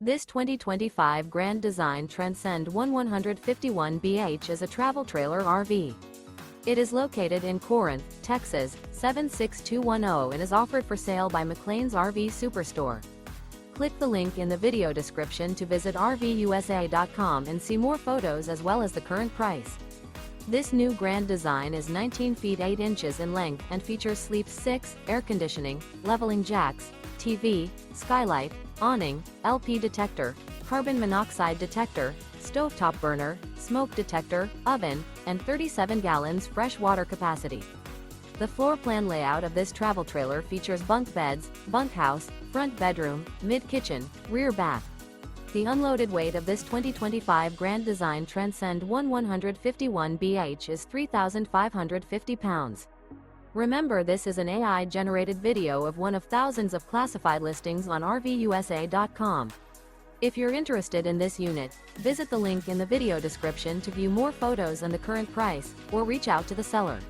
This 2025 Grand Design Transcend One 151BH is a travel trailer RV. It is located in Corinth, Texas, 76210 and is offered for sale by McClain's RV Superstore. Click the link in the video description to visit RVUSA.com and see more photos as well as the current price. This new Grand Design is 19 feet 8 inches in length and features sleep 6, air conditioning, leveling jacks, TV, skylight, awning, LP detector, carbon monoxide detector, stovetop burner, smoke detector, oven, and 37 gallons fresh water capacity. The floor plan layout of this travel trailer features bunk beds, bunkhouse, front bedroom, mid-kitchen, rear bath. The unloaded weight of this 2025 Grand Design Transcend One 151BH is 3,550 pounds. Remember, this is an AI-generated video of one of thousands of classified listings on RVUSA.com. If you're interested in this unit, visit the link in the video description to view more photos and the current price, or reach out to the seller.